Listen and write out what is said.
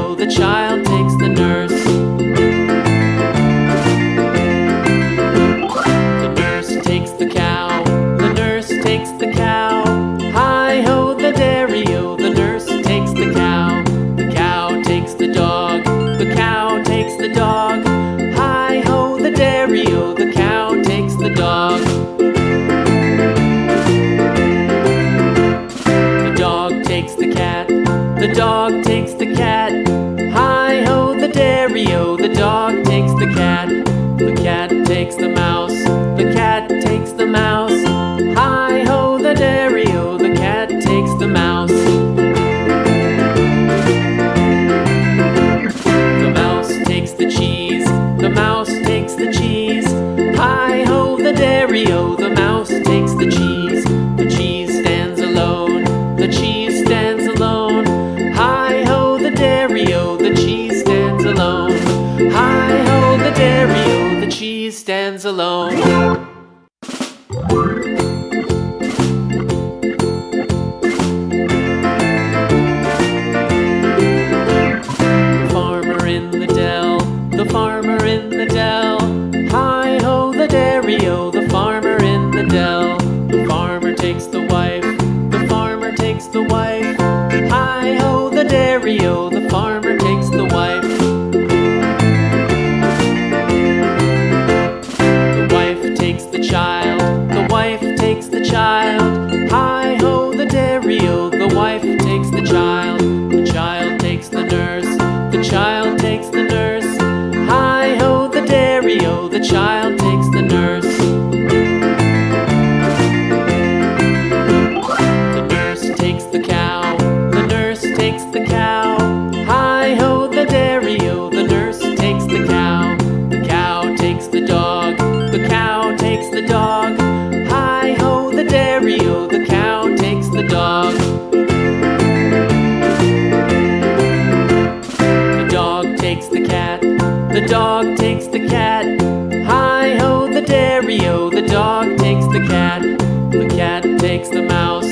dairy-o, the child takes the nurse. The nurse takes the cow, the nurse takes the cow. Hi-ho, the dairy-o, the nurse takes the cow. The cow takes the dog, the cow takes the dog. Hi-ho, the dairy-o, the cow takes the dog. The dog takes the cat, the dog takes the cat. Hi-ho, the dairy-o, the dog takes the cat. The cat takes the mouse, the cat takes the mouse. Hi-ho, the dairy-o, the cat takes the mouse. The mouse takes the cheese, the mouse takes the cheese. Hi-ho, the dairy-o, the mouse takes the cheese. The cheese stands alone, the cheese stands alone. Hi-ho, the dairy-o, the cheese stands alone. Hi-ho, the dairy-o, the cheese stands alone. The farmer in the dell. Hi-ho, the dairy-o, the farmer in the dell. The farmer takes the wife, the farmer takes the wife. Hi-ho, the dairy-o, the farmer takes the wife. The wife takes the child, the wife takes the child. Hi-ho, the dairy-o, the wife takes the child. The child takes the nurse, the child takes the nurse. Hi-ho, the dairy-o, the child takes the nurse. The nurse takes the cow, the nurse takes the cow. Hi-ho, the dairy-o, the nurse takes the cow. The cow takes the dog, the cow takes the dog. Hi-ho, the dairy-o, the cow takes the dog. The dog takes the cat, the dog takes the cat. Hi-ho, the dairy-o, the dog takes the cat. The cat takes the mouse,